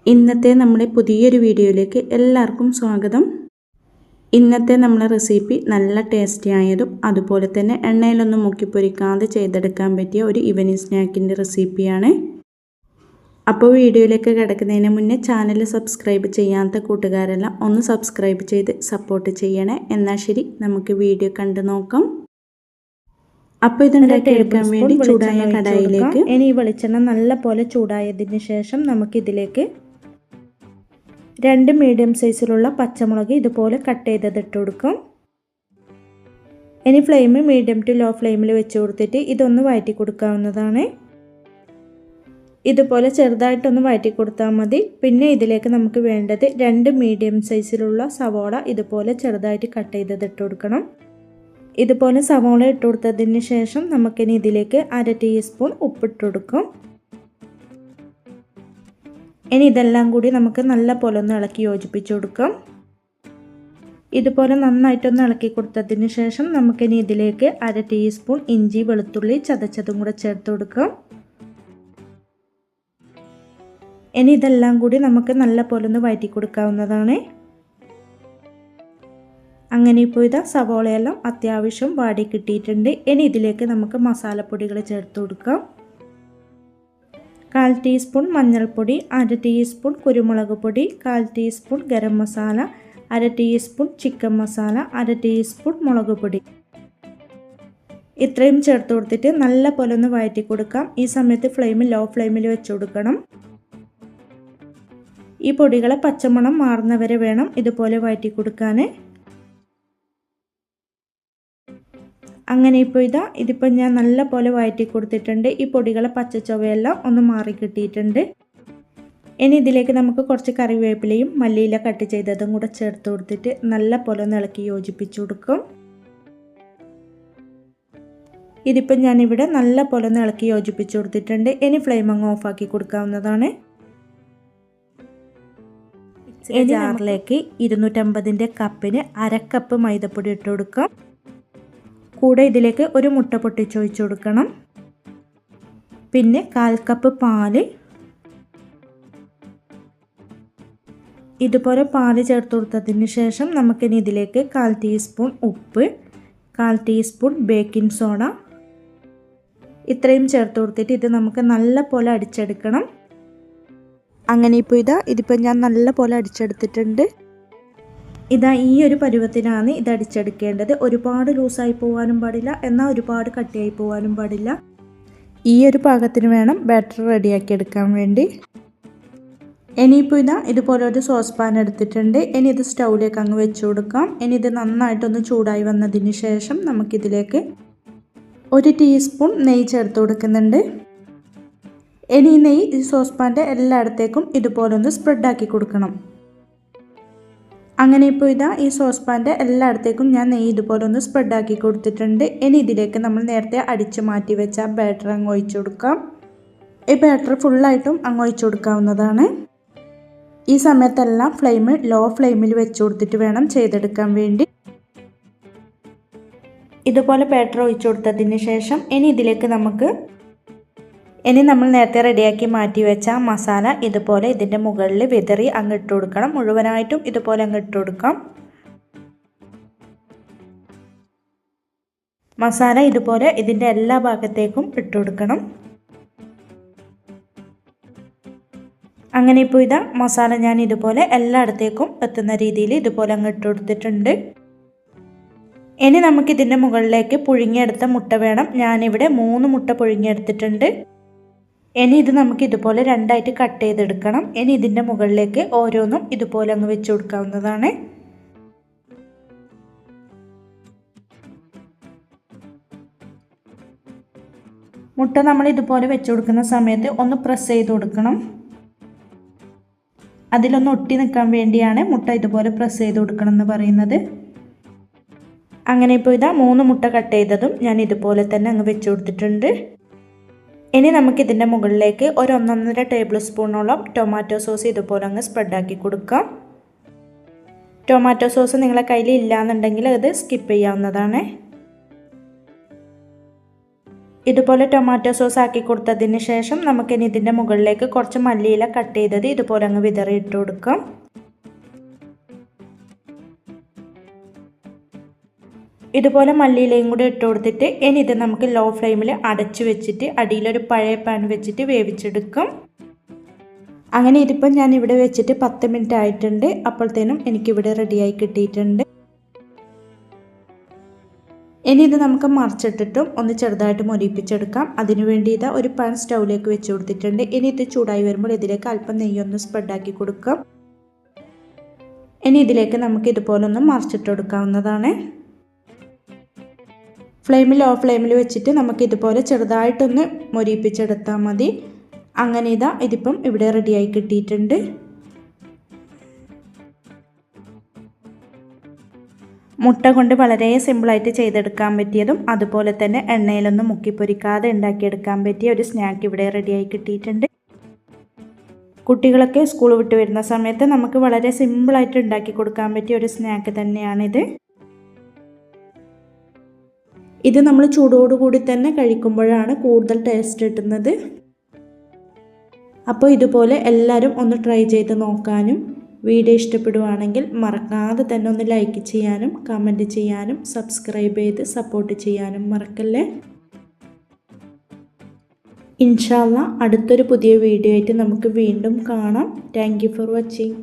ഇന്നത്തെ നമ്മുടെ പുതിയൊരു വീഡിയോയിലേക്ക് എല്ലാവർക്കും സ്വാഗതം. ഇന്നത്തെ നമ്മുടെ റെസിപ്പി നല്ല ടേസ്റ്റി ആയതും അതുപോലെ തന്നെ എണ്ണയിലൊന്നും മുക്കിപ്പൊരിക്കാതെ ചെയ്തെടുക്കാൻ പറ്റിയ ഒരു ഈവനിങ് സ്നാക്കിൻ്റെ റെസിപ്പിയാണ്. അപ്പോൾ വീഡിയോയിലേക്ക് കിടക്കുന്നതിന് മുന്നേ ചാനൽ സബ്സ്ക്രൈബ് ചെയ്യാത്ത കൂട്ടുകാരെല്ലാം ഒന്ന് സബ്സ്ക്രൈബ് ചെയ്ത് സപ്പോർട്ട് ചെയ്യണേ. എന്നാൽ ശരി, നമുക്ക് വീഡിയോ കണ്ടു നോക്കാം. അപ്പോൾ ഇതുണ്ടാക്കിയെടുക്കാൻ വേണ്ടി ചൂടായ കടായിലേക്ക് ഇനി ഈ വെളിച്ചെണ്ണ നല്ല പോലെ ചൂടായതിന് ശേഷം നമുക്കിതിലേക്ക് 2 മീഡിയം സൈസിലുള്ള പച്ചമുളക് ഇതുപോലെ കട്ട് ചെയ്തത് ഇട്ട് കൊടുക്കും. ഇനി ഫ്ലെയിം മീഡിയം ടു ലോ ഫ്ലെയിമിൽ വെച്ച് കൊടുത്തിട്ട് ഇതൊന്ന് വഴറ്റി കൊടുക്കാവുന്നതാണ്. ഇതുപോലെ ചെറുതായിട്ടൊന്ന് വഴറ്റി കൊടുത്താൽ മതി. പിന്നെ ഇതിലേക്ക് നമുക്ക് വേണ്ടത് 2 മീഡിയം സൈസിലുള്ള സവോള ഇതുപോലെ ചെറുതായിട്ട് കട്ട് ചെയ്തത് ഇട്ട് കൊടുക്കണം. ഇതുപോലെ സവോള ഇട്ട് കൊടുത്തതിന് ശേഷം നമുക്കിനി ഇതിലേക്ക് 1/2 ടീസ്പൂൺ ഉപ്പിട്ട് കൊടുക്കും. ഇനി ഇതെല്ലാം കൂടി നമുക്ക് നല്ല പോലെ ഒന്ന് ഇളക്കി യോജിപ്പിച്ച് കൊടുക്കാം. ഇതുപോലെ നന്നായിട്ടൊന്ന് ഇളക്കി കൊടുത്തതിന് ശേഷം നമുക്കിനി ഇതിലേക്ക് 1/2 ടീസ്പൂൺ ഇഞ്ചി വെളുത്തുള്ളി ചതച്ചതും കൂടെ ചേർത്ത് കൊടുക്കാം. ഇനി ഇതെല്ലാം കൂടി നമുക്ക് നല്ല പോലെ ഒന്ന് വഴറ്റി കൊടുക്കാവുന്നതാണ്. അങ്ങനെ ഇപ്പോൾ ഇതാ സവോളയെല്ലാം അത്യാവശ്യം വാടി കിട്ടിയിട്ടുണ്ട്. ഇനി ഇതിലേക്ക് നമുക്ക് മസാലപ്പൊടികൾ ചേർത്ത് കൊടുക്കാം. 1/4 ടീസ്പൂൺ മഞ്ഞൾപ്പൊടി, 1/2 ടീസ്പൂൺ കുരുമുളക് പൊടി, 1/4 teaspoon garam masala, 1/2 teaspoon chicken masala, 1/2 teaspoon മുളക് പൊടി. ഇത്രയും ചേർത്ത് കൊടുത്തിട്ട് നല്ല പോലെ ഒന്ന് വഴറ്റി കൊടുക്കാം. ഈ സമയത്ത് ഫ്ലെയിം ലോ ഫ്ലെയിമിൽ വെച്ച് കൊടുക്കണം. ഈ പൊടികളെ പച്ചമണം മാറുന്നവരെ വേണം ഇതുപോലെ വഴറ്റി കൊടുക്കാൻ. അങ്ങനെ ഇപ്പോൾ ഇതിപ്പോൾ ഞാൻ നല്ല പോലെ വഴറ്റി കൊടുത്തിട്ടുണ്ട്. ഈ പൊടികളെ പച്ചച്ചൊവയെല്ലാം ഒന്ന് മാറി കിട്ടിയിട്ടുണ്ട്. ഇനി ഇതിലേക്ക് നമുക്ക് കുറച്ച് കറിവേപ്പിലയും മല്ലിയില കട്ട് ചെയ്തതും കൂടെ ചേർത്ത് കൊടുത്തിട്ട് നല്ല പോലെ ഒന്ന് ഇളക്കി യോജിപ്പിച്ച് കൊടുക്കും. ഇതിപ്പോൾ ഞാനിവിടെ നല്ല പോലെ ഒന്ന് ഇളക്കി യോജിപ്പിച്ച് കൊടുത്തിട്ടുണ്ട്. ഇനി ഫ്ലെയിം അങ്ങ് ഓഫാക്കി കൊടുക്കാവുന്നതാണ്. ഇനി ജാറിലേക്ക് 250 കപ്പിന് 1/2 കപ്പ് മൈദപ്പൊടി ഇട്ട് കൊടുക്കാം. കൂടെ ഇതിലേക്ക് ഒരു മുട്ട പൊട്ടിച്ചൊഴിച്ച് കൊടുക്കണം. പിന്നെ 1/4 കപ്പ് പാല്. ഇതുപോലെ പാല് ചേർത്ത് കൊടുത്തതിന് ശേഷം നമുക്കിനി ഇതിലേക്ക് 1/4 ടീസ്പൂൺ ഉപ്പ്, 1/4 ടീസ്പൂൺ ബേക്കിംഗ് സോഡ ഇത്രയും ചേർത്ത് കൊടുത്തിട്ട് ഇത് നമുക്ക് നല്ല പോലെ അടിച്ചെടുക്കണം. അങ്ങനെ ഇപ്പോൾ ഇതിപ്പോൾ ഞാൻ നല്ല പോലെ അടിച്ചെടുത്തിട്ടുണ്ട്. ഈ ഒരു പരുവത്തിനാണ് ഇത് അടിച്ചെടുക്കേണ്ടത്. ഒരുപാട് ലൂസായി പോകാനും പാടില്ല, എന്നാൽ ഒരുപാട് കട്ടിയായി പോകാനും പാടില്ല. ഈ ഒരു പാകത്തിന് വേണം ബാറ്റർ റെഡിയാക്കി എടുക്കാൻ വേണ്ടി. ഇനിയിപ്പോൾ ഇതുപോലെ ഒരു സോസ് പാൻ എടുത്തിട്ടുണ്ട്. ഇനി ഇത് സ്റ്റൗവിലേക്ക് അങ്ങ് വെച്ച് കൊടുക്കാം. ഇനി ഇത് നന്നായിട്ടൊന്ന് ചൂടായി വന്നതിന് ശേഷം നമുക്കിതിലേക്ക് 1 ടീസ്പൂൺ നെയ്യ് ചേർത്ത് കൊടുക്കുന്നുണ്ട്. ഇനി ഈ നെയ്യ് ഈ സോസ് പാൻ്റെ എല്ലായിടത്തേക്കും ഇതുപോലെ ഒന്ന് സ്പ്രെഡാക്കി കൊടുക്കണം. അങ്ങനെ ഇപ്പോൾ ഈ സോസ് പാൻ്റെ എല്ലായിടത്തേക്കും ഞാൻ നെയ്യ് ഇതുപോലെ ഒന്ന് സ്പ്രെഡാക്കി കൊടുത്തിട്ടുണ്ട്. ഇനി ഇതിലേക്ക് നമ്മൾ നേരത്തെ അടിച്ച് മാറ്റി വെച്ച ബാറ്റർ അങ്ങ് ഒഴിച്ചു കൊടുക്കാം. ഈ ബാറ്റർ ഫുള്ളായിട്ടും അങ്ങ് ഒഴിച്ചു കൊടുക്കാവുന്നതാണ്. ഈ സമയത്തെല്ലാം ഫ്ലെയിം ലോ ഫ്ലെയിമിൽ വെച്ച് കൊടുത്തിട്ട് വേണം ചെയ്തെടുക്കാൻ വേണ്ടി. ഇതുപോലെ ബാറ്റർ ഒഴിച്ചു കൊടുത്തതിന് ശേഷം ഇനി നമ്മൾ നേരത്തെ റെഡിയാക്കി മാറ്റി വെച്ച മസാല ഇതുപോലെ ഇതിൻ്റെ മുകളിൽ വിതറി അങ്ങ് ഇട്ട് കൊടുക്കണം. മുഴുവനായിട്ടും ഇതുപോലെ അങ്ങ് ഇട്ട് കൊടുക്കാം. മസാല ഇതുപോലെ ഇതിൻ്റെ എല്ലാ ഭാഗത്തേക്കും ഇട്ട് കൊടുക്കണം. അങ്ങനെ ഇപ്പോൾ മസാല ഞാൻ ഇതുപോലെ എല്ലായിടത്തേക്കും എത്തുന്ന രീതിയിൽ ഇതുപോലെ അങ്ങ് ഇട്ട് കൊടുത്തിട്ടുണ്ട്. ഇനി നമുക്കിതിൻ്റെ മുകളിലേക്ക് പുഴുങ്ങിയെടുത്ത മുട്ട വേണം. ഞാനിവിടെ 3 മുട്ട പുഴുങ്ങിയെടുത്തിട്ടുണ്ട്. ഇനി ഇത് നമുക്ക് ഇതുപോലെ 2ആയിട്ട് കട്ട് ചെയ്തെടുക്കണം. ഇനി ഇതിൻ്റെ മുകളിലേക്ക് ഓരോന്നും ഇതുപോലെ അങ്ങ് വെച്ച് കൊടുക്കാവുന്നതാണ്. മുട്ട നമ്മൾ ഇതുപോലെ വെച്ച് കൊടുക്കുന്ന സമയത്ത് ഒന്ന് പ്രസ് ചെയ്ത് കൊടുക്കണം. അതിലൊന്ന് ഒട്ടി നിൽക്കാൻ വേണ്ടിയാണ് മുട്ട ഇതുപോലെ പ്രസ് ചെയ്ത് കൊടുക്കണം എന്ന് പറയുന്നത്. അങ്ങനെ ഇപ്പോൾ 3 മുട്ട കട്ട് ചെയ്തതും ഞാൻ ഇതുപോലെ തന്നെ അങ്ങ് വെച്ച് കൊടുത്തിട്ടുണ്ട്. ഇനി നമുക്കിതിൻ്റെ മുകളിലേക്ക് ഒരു 1.5 ടേബിൾ സ്പൂണോളം ടൊമാറ്റോ സോസ് ഇതുപോലെ അങ്ങ് സ്പ്രെഡാക്കി കൊടുക്കാം. ടൊമാറ്റോ സോസ് നിങ്ങളുടെ കയ്യിൽ ഇല്ലയെന്നുണ്ടെങ്കിൽ അത് സ്കിപ്പ് ചെയ്യാവുന്നതാണ്. ഇതുപോലെ ടൊമാറ്റോ സോസ് ആക്കി കൊടുത്തതിന് ശേഷം നമുക്കിനി ഇതിൻ്റെ മുകളിലേക്ക് കുറച്ച് മല്ലിയില കട്ട് ചെയ്തത് ഇതുപോലെ അങ്ങ് വിതറി ഇട്ട് കൊടുക്കാം. ഇതുപോലെ മല്ലിയിലയും കൂടി ഇട്ട് കൊടുത്തിട്ട് ഇനി ഇത് നമുക്ക് ലോ ഫ്ലെയിമിൽ അടച്ചു വെച്ചിട്ട് അടിയിലൊരു പഴയ പാൻ വെച്ചിട്ട് വേവിച്ചെടുക്കാം. അങ്ങനെ ഇതിപ്പം ഞാൻ ഇവിടെ വെച്ചിട്ട് 10 മിനിറ്റ് ആയിട്ടുണ്ട്. അപ്പോഴത്തേനും എനിക്കിവിടെ റെഡിയായി കിട്ടിയിട്ടുണ്ട്. ഇനി ഇത് നമുക്ക് മറിച്ചിട്ടിട്ടും ഒന്ന് ചെറുതായിട്ട് മൊരിപ്പിച്ചെടുക്കാം. അതിനുവേണ്ടി ഇതാ ഒരു പാൻ സ്റ്റൗവിലേക്ക് വെച്ച് കൊടുത്തിട്ടുണ്ട്. ഇനി ഇത് ചൂടായി വരുമ്പോൾ ഇതിലേക്ക് അല്പം നെയ്യൊന്ന് സ്പ്രെഡാക്കി കൊടുക്കാം. ഇനി ഇതിലേക്ക് നമുക്ക് ഇതുപോലെ ഒന്ന് മറിച്ചിട്ട് കൊടുക്കാവുന്നതാണ്. ലോ ഫ്ലെയിമിൽ വെച്ചിട്ട് നമുക്ക് ഇതുപോലെ ചെറുതായിട്ടൊന്ന് മൊരിപ്പിച്ചെടുത്താൽ മതി. അങ്ങനെ ഇതാ ഇതിപ്പം ഇവിടെ റെഡിയായി കിട്ടിയിട്ടുണ്ട്. മുട്ട കൊണ്ട് വളരെ സിമ്പിളായിട്ട് ചെയ്തെടുക്കാൻ പറ്റിയതും അതുപോലെ തന്നെ എണ്ണയിലൊന്നും മുക്കിപ്പൊരിക്കാതെ ഉണ്ടാക്കിയെടുക്കാൻ പറ്റിയ ഒരു സ്നാക്ക് ഇവിടെ റെഡിയായി കിട്ടിയിട്ടുണ്ട്. കുട്ടികളൊക്കെ സ്കൂൾ വിട്ട് വരുന്ന സമയത്ത് നമുക്ക് വളരെ സിമ്പിളായിട്ട് ഉണ്ടാക്കി കൊടുക്കാൻ പറ്റിയ ഒരു സ്നാക്ക് തന്നെയാണിത്. ഇത് നമ്മൾ ചൂടോടുകൂടി തന്നെ കഴിക്കുമ്പോഴാണ് കൂടുതൽ ടേസ്റ്റ് കിട്ടുന്നത്. അപ്പോൾ ഇതുപോലെ എല്ലാവരും ഒന്ന് ട്രൈ ചെയ്ത് നോക്കാനും വീഡിയോ ഇഷ്ടപ്പെടുവാണെങ്കിൽ മറക്കാതെ തന്നെ ഒന്ന് ലൈക്ക് ചെയ്യാനും കമൻറ്റ് ചെയ്യാനും സബ്സ്ക്രൈബ് ചെയ്ത് സപ്പോർട്ട് ചെയ്യാനും മറക്കല്ലേ. ഇൻഷാ അല്ലാഹ് അടുത്തൊരു പുതിയ വീഡിയോ ആയിട്ട് നമുക്ക് വീണ്ടും കാണാം. Thank you for watching.